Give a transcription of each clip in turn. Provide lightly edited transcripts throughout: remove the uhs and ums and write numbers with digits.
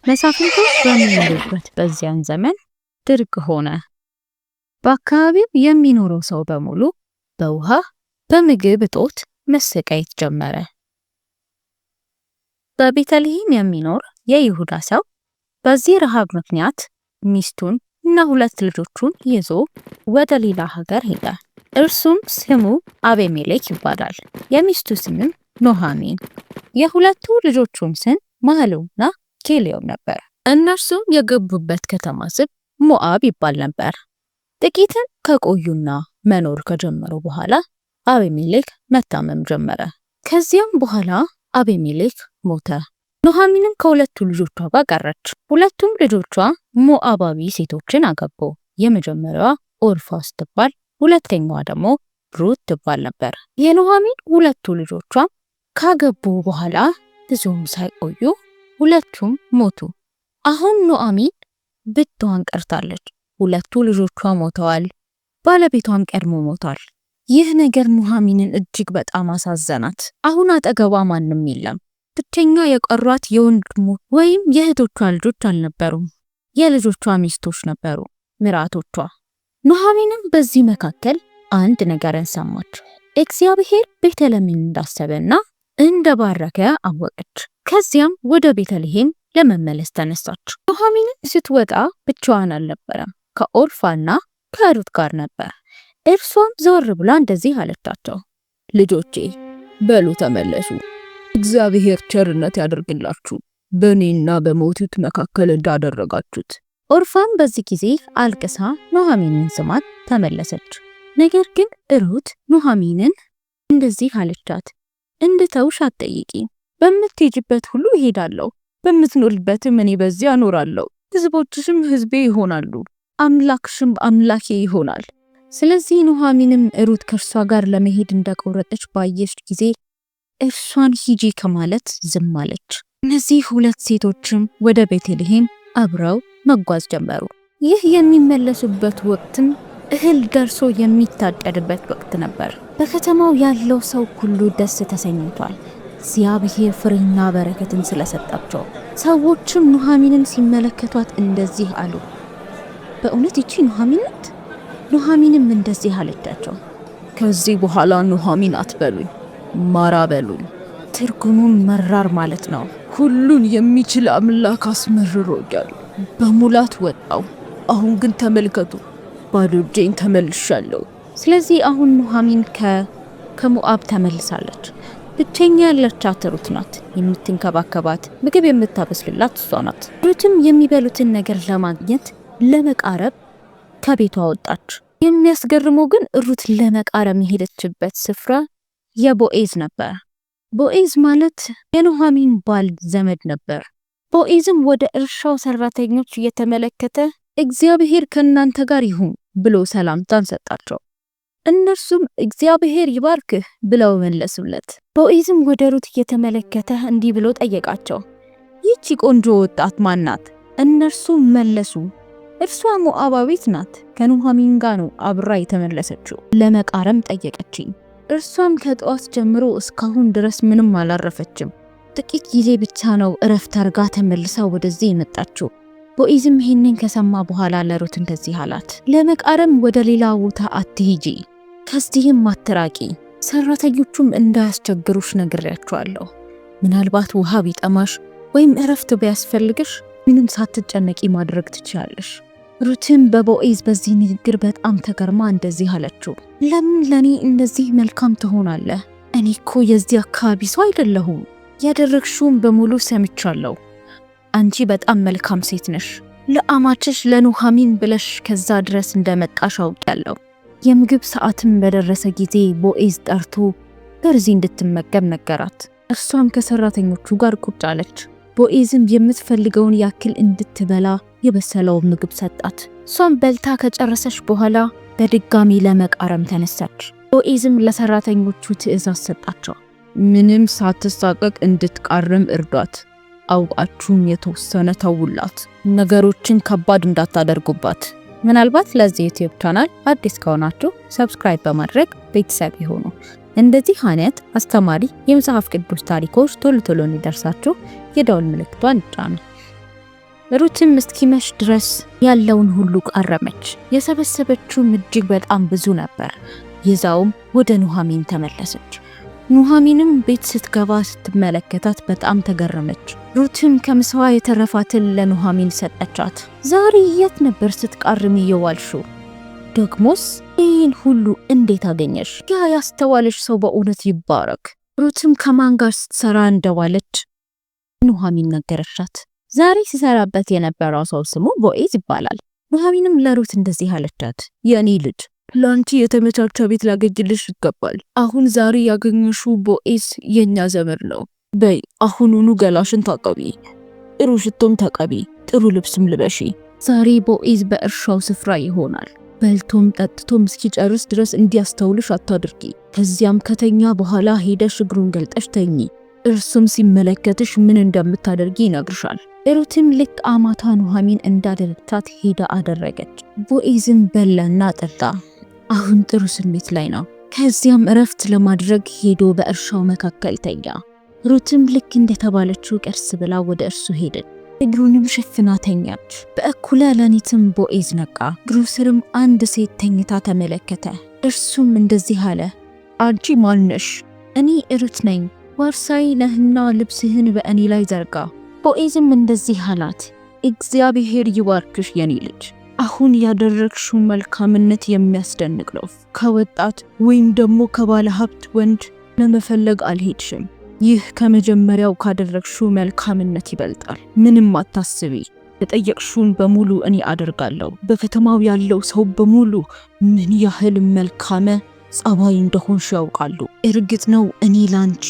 መሳፍንቱ በሚኖሩበት በዚያን ዘመን ድርቅ ሆነ። በአካባቢው የሚኖረው ሰው በሙሉ በውሃ በምግብ እጦት መሰቃየት ጀመረ። በቤተልሔም የሚኖር የይሁዳ ሰው በዚህ ረሃብ ምክንያት ሚስቱን እና 2 ልጆቹን ይዞ ወደ ሌላ ሀገር ሄደ። እርሱም ስሙ አቤሜሌክ ይባላል። የሚስቱ ስምም ኑኃሚን። የሁለቱ ልጆቹም ስም መሕሎንና ኬሌዮን ነበር። እነርሱም የገቡበት ከተማ ስም ሞዓብ ይባል ነበር። ጥቂትም ከቆዩና መኖር ከጀመሩ በኋላ አቤሜሌክ መታመም ጀመረ። ከዚያም በኋላ አቤሜሌክ ሞተ። ኑኃሚንም ከሁለቱ ልጆቿ ጋር ቀረች። ሁለቱም ልጆቿ ሞዓባዊ ሴቶችን አገቡ። የመጀመሪያዋ ኦርፋ ስትባል፣ ሁለተኛዋ ደግሞ ሩት ትባል ነበር። የኑኃሚን ሁለቱ ልጆቿ ካገቡ በኋላ ብዙም ሳይቆዩ ሁለቱም ሞቱ። አሁን ኑኃሚን ብቻዋን ቀርታለች። ሁለቱ ልጆቿ ሞተዋል። ባለቤቷም ቀድሞ ሞቷል። ይህ ነገር ኑኃሚንን እጅግ በጣም አሳዘናት። አሁን አጠገቧ ማንም የለም። ብቸኛ የቀሯት የወንድሙ ወይም የእህቶቿ ልጆች አልነበሩም። የልጆቿ ሚስቶች ነበሩ፣ ምራቶቿ። ኑኃሚንም በዚህ መካከል አንድ ነገርን ሰማች። እግዚአብሔር ቤተልሔምን እንዳሰበና እንደባረከ አወቀች። ከዚያም ወደ ቤተልሔም ለመመለስ ተነሳች። ኑኃሚንም ስትወጣ ብቻዋን አልነበረም፣ ከኦርፋና ከሩት ጋር ነበር። እርሷም ዘወር ብላ እንደዚህ አለቻቸው፣ ልጆቼ በሉ ተመለሱ፣ እግዚአብሔር ቸርነት ያደርግላችሁ በእኔና በሞቱት መካከል እንዳደረጋችሁት። ኦርፋም በዚህ ጊዜ አልቅሳ ኑኃሚንን ስማት ተመለሰች። ነገር ግን ሩት ኑኃሚንን እንደዚህ አለቻት፣ እንድተውሽ አትጠይቂ። በምትሄጂበት ሁሉ እሄዳለሁ፣ በምትኖርበትም እኔ በዚያ እኖራለሁ። ሕዝቦችሽም ሕዝቤ ይሆናሉ፣ አምላክሽም አምላኬ ይሆናል። ስለዚህ ኑኃሚንም ሩት ከእርሷ ጋር ለመሄድ እንደቆረጠች ባየች ጊዜ እርሷን ሂጂ ከማለት ዝም አለች። እነዚህ 2 ሴቶችም ወደ ቤተልሔም አብረው መጓዝ ጀመሩ። ይህ የሚመለሱበት ወቅትም እህል ደርሶ የሚታጨድበት ወቅት ነበር። በከተማው ያለው ሰው ሁሉ ደስ ተሰኝቷል፣ እግዚአብሔር ፍሬና በረከትን ስለሰጣቸው። ሰዎችም ኑኃሚንን ሲመለከቷት እንደዚህ አሉ፣ በእውነት ይቺ ኑኃሚን ናት? ኑኃሚንም እንደዚህ አለቻቸው፣ ከዚህ በኋላ ኑኃሚን አትበሉኝ፣ ማራ በሉኝ። ትርጉሙም መራር ማለት ነው። ሁሉን የሚችል አምላክ አስመርሮኛል፣ በሙላት ወጣው። አሁን ግን ተመልከቱ፣ ባዶ እጄን ተመልሻለሁ። ስለዚህ አሁን ኑኃሚን ከሞዓብ ተመልሳለች። ብቸኛ ያለቻት ሩት ናት። የምትንከባከባት ምግብ የምታበስልላት እሷ ናት። ሩትም የሚበሉትን ነገር ለማግኘት ለመቃረብ ከቤቷ ወጣች። የሚያስገርመው ግን ሩት ለመቃረም የሄደችበት ስፍራ የቦኤዝ ነበር። ቦኤዝ ማለት የኑኃሚን ባል ዘመድ ነበር። ቦኤዝም ወደ እርሻው ሰራተኞች እየተመለከተ እግዚአብሔር ከእናንተ ጋር ይሁን ብሎ ሰላምታን ሰጣቸው። እነርሱም እግዚአብሔር ይባርክህ ብለው መለሱለት። ቦኤዝም ወደ ሩት እየተመለከተ እንዲህ ብሎ ጠየቃቸው፣ ይህቺ ቆንጆ ወጣት ማን ናት? እነርሱም መለሱ፣ እርሷ ሞዓባዊት ናት፣ ከኑኃሚን ጋር ነው አብራ የተመለሰችው። ለመቃረም ጠየቀችኝ። እርሷም ከጠዋት ጀምሮ እስካሁን ድረስ ምንም አላረፈችም። ጥቂት ጊዜ ብቻ ነው እረፍት አርጋ ተመልሳ ወደዚህ የመጣችው። ቦኤዝም ይህንን ከሰማ በኋላ ለሩት እንደዚህ አላት፣ ለመቃረም ወደ ሌላ ቦታ አትሂጂ፣ ከዚህም አትራቂ። ሰራተኞቹም እንዳያስቸግሩሽ ነግሬያቸዋለሁ። ምናልባት ውሃ ቢጠማሽ ወይም እረፍት ቢያስፈልግሽ ምንም ሳትጨነቂ ማድረግ ትችያለሽ። ሩትም በቦኤዝ በዚህ ንግግር በጣም ተገርማ እንደዚህ አለችው፣ ለምን ለኔ እንደዚህ መልካም ትሆናለህ? እኔ እኮ የዚህ አካባቢ ሰው አይደለሁም። ያደረግሽውን በሙሉ ሰምቻለሁ። አንቺ በጣም መልካም ሴት ነሽ። ለአማችሽ ለኑኃሚን ብለሽ ከዛ ድረስ እንደመጣሽ አውቃለሁ። የምግብ ሰዓትም በደረሰ ጊዜ ቦኤዝ ጠርቶ በርዚ እንድትመገብ ነገራት። እርሷም ከሰራተኞቹ ጋር ቁጭ አለች። ቦኤዝም የምትፈልገውን ያክል እንድትበላ የበሰለው ምግብ ሰጣት። እሷም በልታ ከጨረሰች በኋላ በድጋሚ ለመቃረም ተነሳች። ቦኤዝም ለሰራተኞቹ ትእዛዝ ሰጣቸው፣ ምንም ሳትሳቀቅ እንድትቃርም እርዷት፣ አውቃችሁም የተወሰነ ተውላት፣ ነገሮችን ከባድ እንዳታደርጉባት። ምናልባት ለዚህ ዩቲዩብ ቻናል አዲስ ከሆናችሁ ሰብስክራይብ በማድረግ ቤተሰብ ይሁኑ። እንደዚህ አይነት አስተማሪ የመጽሐፍ ቅዱስ ታሪኮች ቶሎ ቶሎ እንዲደርሳችሁ የደወል ምልክቷን ይጫኑ። ሩትም እስኪመሽ ድረስ ያለውን ሁሉ ቃረመች። የሰበሰበችውም እጅግ በጣም ብዙ ነበር። ይዛውም ወደ ኑሃሚን ተመለሰች። ኑሃሚንም ቤት ስትገባ ስትመለከታት በጣም ተገረመች። ሩትም ከምሳዋ የተረፋትን ለኑሃሚን ሰጠቻት። ዛሬ የት ነበር ስትቃርሚ የዋልሽው? ደግሞስ ይህን ሁሉ እንዴት አገኘሽ? ያ ያስተዋለሽ ሰው በእውነት ይባረክ። ሩትም ከማን ጋር ስትሰራ እንደዋለች ኑሃሚን ነገረቻት። ዛሬ ሲሰራበት የነበረው ሰው ስሙ ቦዔዝ ይባላል። ኑሃሚንም ለሩት እንደዚህ አለቻት፣ የኔ ልጅ ላንቺ የተመቻቸ ቤት ላገኝልሽ ይገባል። አሁን ዛሬ ያገኘሽው ቦዔዝ የኛ ዘመድ ነው። በይ አሁኑኑ ገላሽን ታጠቢ፣ ጥሩ ሽቶም ተቀቢ፣ ጥሩ ልብስም ልበሺ። ዛሬ ቦዔዝ በእርሻው ስፍራ ይሆናል። በልቶም ጠጥቶም እስኪጨርስ ድረስ እንዲያስተውልሽ አታድርጊ። ከዚያም ከተኛ በኋላ ሄደሽ እግሩን ገልጠሽ ተኚ። እርሱም ሲመለከትሽ ምን እንደምታደርጊ ይነግርሻል። ሩትም ልክ አማቷ ኑሃሚን እንዳደረቻት ሄዳ አደረገች። ቦዔዝም በላና ጠጣ። አሁን ጥሩ ስሜት ላይ ነው። ከዚያም እረፍት ለማድረግ ሄዶ በእርሻው መካከል ተኛ። ሩትም ልክ እንደተባለችው ቀስ ብላ ወደ እርሱ ሄደች። እግሩንም ሸፍና ተኛች። በእኩለ ሌሊትም ቦዔዝ ነቃ። እግሩ ስርም አንድ ሴት ተኝታ ተመለከተ። እርሱም እንደዚህ አለ፣ አንቺ ማን ነሽ? እኔ ሩት ነኝ። ዋርሳይ ነህና ልብስህን በእኔ ላይ ዘርጋ። ቦዔዝም እንደዚህ አላት፣ እግዚአብሔር ይባርክሽ የኔ ልጅ። አሁን ያደረግሽው መልካምነት የሚያስደንቅ ነው። ከወጣት ወይም ደግሞ ከባለ ሀብት ወንድ ለመፈለግ አልሄድሽም። ይህ ከመጀመሪያው ካደረግሽው መልካምነት ይበልጣል። ምንም አታስቢ። የጠየቅሽውን በሙሉ እኔ አደርጋለሁ። በከተማው ያለው ሰው በሙሉ ምን ያህል መልካመ ጸባይ እንደሆንሽ ያውቃሉ። እርግጥ ነው እኔ ላንቺ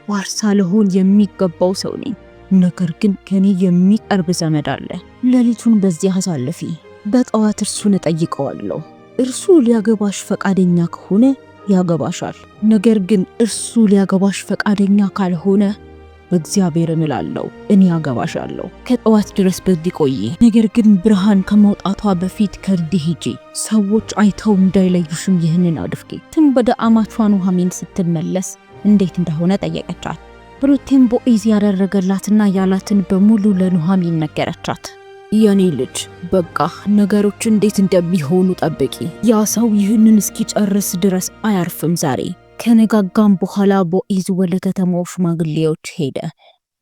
ዋርሳ ለሆን የሚገባው ሰው ነኝ። ነገር ግን ከኔ የሚቀርብ ዘመድ አለ። ሌሊቱን በዚህ አሳልፊ። በጠዋት እርሱን እጠይቀዋለሁ። እርሱ ሊያገባሽ ፈቃደኛ ከሆነ ያገባሻል። ነገር ግን እርሱ ሊያገባሽ ፈቃደኛ ካልሆነ በእግዚአብሔር እምላለሁ እኔ ያገባሻለሁ። ከጠዋት ድረስ በዚህ ቆይ። ነገር ግን ብርሃን ከመውጣቷ በፊት ከዚህ ሂጂ። ሰዎች አይተው እንዳይለዩሽም ይህንን አድርጊ። ትን ወደ አማቿ ኑሃሚን ስትመለስ እንዴት እንደሆነ ጠየቀቻት። ሩትም ቦዔዝ ያደረገላትና ያላትን በሙሉ ለኑሃሚን ነገረቻት። የኔ ልጅ በቃ ነገሮች እንዴት እንደሚሆኑ ጠብቂ። ያ ሰው ይህንን እስኪጨርስ ድረስ አያርፍም። ዛሬ ከነጋጋም በኋላ ቦዔዝ ወደ ከተማው ሽማግሌዎች ሄደ።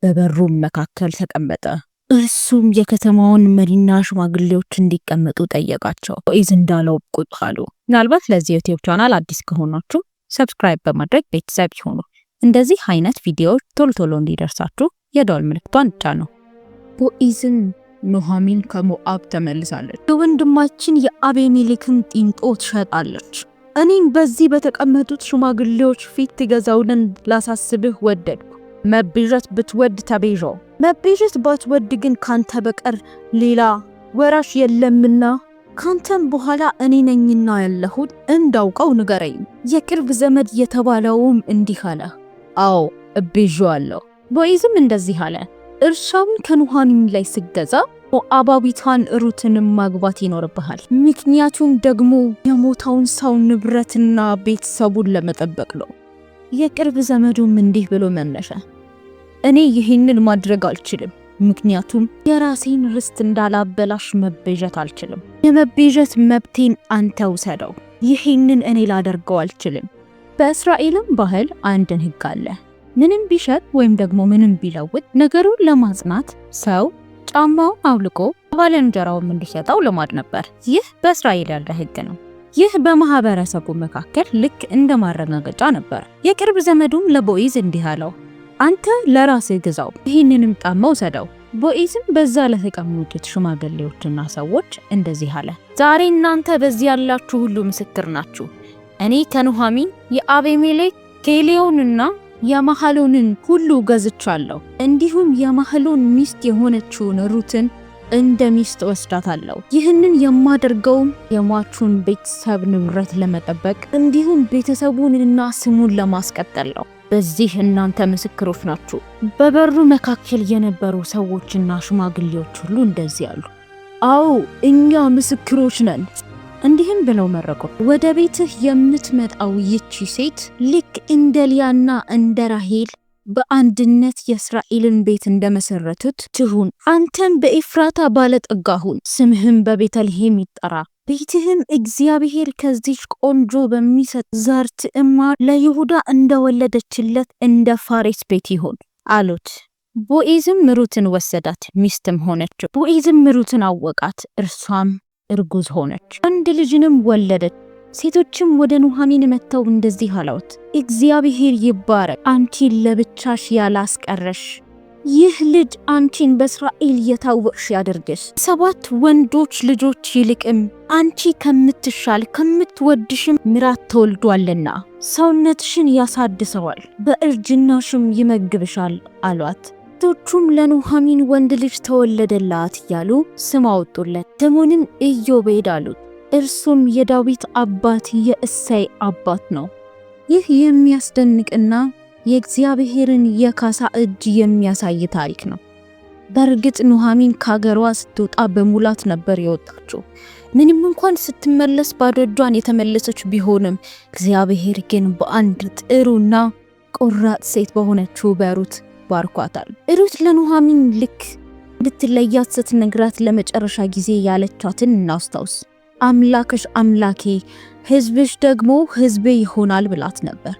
በበሩም መካከል ተቀመጠ። እርሱም የከተማውን መሪና ሽማግሌዎች እንዲቀመጡ ጠየቃቸው። ቦዔዝ እንዳለው ቁጭ አሉ። ምናልባት ለዚህ ዩቲዩብ ቻናል አዲስ ከሆናችሁ ሰብስክራይብ በማድረግ ቤተሰብ ይሁኑ። እንደዚህ አይነት ቪዲዮዎች ቶሎ እንዲደርሳችሁ የደወል ምልክቷን ጫኑ። ቦዔዝም ኑሃሚን ከሞዓብ ተመልሳለች። ወንድማችን የአቤሜሌክን ጢንጦ ትሸጣለች። እኔን በዚህ በተቀመጡት ሽማግሌዎች ፊት ትገዛውልን ላሳስብህ ወደድኩ። መቤዠት ብትወድ ተቤዠው፣ መቤዠት ባትወድ ግን ካንተ በቀር ሌላ ወራሽ የለምና ካንተም በኋላ እኔ ነኝና ያለሁት እንዳውቀው ንገረኝ። የቅርብ ዘመድ የተባለውም እንዲህ አለ፣ አዎ እቤዠዋለሁ። ቦዔዝም እንደዚህ አለ፣ እርሻውን ከኑሃሚን ላይ ስገዛ ሞዓባዊቷን ሩትንም ማግባት ይኖርብሃል። ምክንያቱም ደግሞ የሞተውን ሰው ንብረትና ቤተሰቡን ለመጠበቅ ነው። የቅርብ ዘመዱም እንዲህ ብሎ መነሻ፣ እኔ ይህንን ማድረግ አልችልም፣ ምክንያቱም የራሴን ርስት እንዳላበላሽ መቤዠት አልችልም። የመቤዠት መብቴን አንተ ውሰደው። ይህንን እኔ ላደርገው አልችልም። በእስራኤልም ባህል አንድን ሕግ አለ። ምንም ቢሸጥ ወይም ደግሞ ምንም ቢለውጥ ነገሩን ለማጽናት ሰው ጫማው አውልቆ ባልንጀራውም እንዲሸጠው ልማድ ነበር። ይህ በእስራኤል ያለ ሕግ ነው። ይህ በማህበረሰቡ መካከል ልክ እንደ ማረጋገጫ ነበር። የቅርብ ዘመዱም ለቦዔዝ እንዲህ አለው፣ አንተ ለራስህ ግዛው፣ ይህንንም ጫማ ውሰደው። ቦዔዝም በዛ ለተቀመጡት ሽማግሌዎችና ሰዎች እንደዚህ አለ፣ ዛሬ እናንተ በዚህ ያላችሁ ሁሉ ምስክር ናችሁ። እኔ ከኑሃሚን የአቤሜሌክ ኬሌዮንና የመሐሎንን ሁሉ ገዝቻለሁ። እንዲሁም የመሐሎን ሚስት የሆነችውን ሩትን እንደ ሚስት ወስዳታለሁ። ይህንን የማደርገውም የሟቹን ቤተሰብ ንብረት ለመጠበቅ እንዲሁም ቤተሰቡንና ስሙን ለማስቀጠል ነው። በዚህ እናንተ ምስክሮች ናችሁ። በበሩ መካከል የነበሩ ሰዎችና ሽማግሌዎች ሁሉ እንደዚህ አሉ፣ አዎ እኛ ምስክሮች ነን። እንዲህም ብለው መረቁ፣ ወደ ቤትህ የምትመጣው ይቺ ሴት ልክ እንደ ሊያና እንደ ራሄል በአንድነት የእስራኤልን ቤት እንደመሰረቱት ትሁን። አንተም በኤፍራታ ባለጠጋ ሁን፣ ስምህም በቤተልሔም ይጠራ። ቤትህም እግዚአብሔር ከዚች ቆንጆ በሚሰጥ ዘር ትዕማር ለይሁዳ እንደወለደችለት እንደ ፋሬስ ቤት ይሁን አሉት። ቦዔዝም ሩትን ወሰዳት፣ ሚስትም ሆነች። ቦዔዝም ሩትን አወቃት፣ እርሷም እርጉዝ ሆነች፣ አንድ ልጅንም ወለደች። ሴቶችም ወደ ኑኃሚን መጥተው እንደዚህ አሏት፣ እግዚአብሔር ይባረክ፣ አንቺን ለብቻሽ ያላስቀረሽ፣ ይህ ልጅ አንቺን በእስራኤል የታወቅሽ ያድርግሽ። 7 ወንዶች ልጆች ይልቅም አንቺ ከምትሻል ከምትወድሽም ምራት ተወልዷልና ሰውነትሽን ያሳድሰዋል፣ በእርጅናሽም ይመግብሻል አሏት። ሴቶቹም ለኑኃሚን ወንድ ልጅ ተወለደላት እያሉ ስም አወጡለት። ስሙንም ኢዮቤድ አሉት። እርሱም የዳዊት አባት የእሴይ አባት ነው። ይህ የሚያስደንቅና የእግዚአብሔርን የካሳ እጅ የሚያሳይ ታሪክ ነው። በእርግጥ ኑኃሚን ከሀገሯ ስትወጣ በሙላት ነበር የወጣችው። ምንም እንኳን ስትመለስ ባዶ እጇን የተመለሰች ቢሆንም እግዚአብሔር ግን በአንድ ጥሩና ቆራጥ ሴት በሆነችው በሩት ባርኳታል። ሩት ለኑኃሚን ልክ እንድትለያት ስትነግራት ለመጨረሻ ጊዜ ያለቻትን እናስታውስ። አምላክሽ አምላኬ ሕዝብሽ ደግሞ ሕዝቤ ይሆናል ብላት ነበር።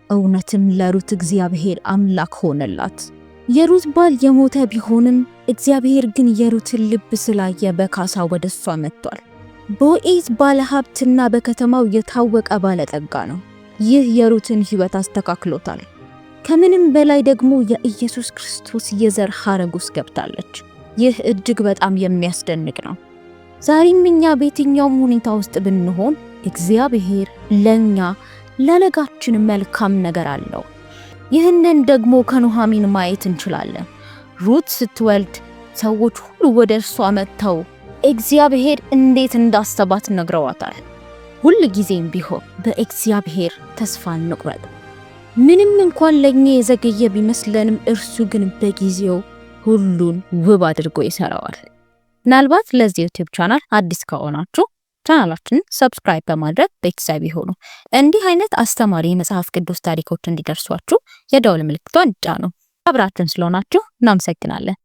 እውነትም ለሩት እግዚአብሔር አምላክ ሆነላት። የሩት ባል የሞተ ቢሆንም እግዚአብሔር ግን የሩትን ልብ ስላየ በካሳ ወደሷ መጥቷል። ቦዔዝ ባለ ሀብትና በከተማው የታወቀ ባለጠጋ ነው። ይህ የሩትን ሕይወት አስተካክሎታል። ከምንም በላይ ደግሞ የኢየሱስ ክርስቶስ የዘር ሐረግ ውስጥ ገብታለች። ይህ እጅግ በጣም የሚያስደንቅ ነው። ዛሬም እኛ በየትኛውም ሁኔታ ውስጥ ብንሆን እግዚአብሔር ለኛ ለነጋችን መልካም ነገር አለው። ይህንን ደግሞ ከኑኃሚን ማየት እንችላለን። ሩት ስትወልድ ሰዎች ሁሉ ወደ እርሷ መጥተው እግዚአብሔር እንዴት እንዳሰባት ነግረዋታል። ሁሉ ጊዜም ቢሆን በእግዚአብሔር ተስፋ እንቁረጥ። ምንም እንኳን ለኛ የዘገየ ቢመስለንም እርሱ ግን በጊዜው ሁሉን ውብ አድርጎ ይሰራዋል። ምናልባት ለዚህ ዩቲዩብ ቻናል አዲስ ከሆናችሁ ቻናላችንን ሰብስክራይብ በማድረግ ቤተሰብ ይሁኑ። እንዲህ አይነት አስተማሪ የመጽሐፍ ቅዱስ ታሪኮች እንዲደርሷችሁ የደወል ምልክቷን ይጫኑ። አብራችሁን ስለሆናችሁ እናመሰግናለን።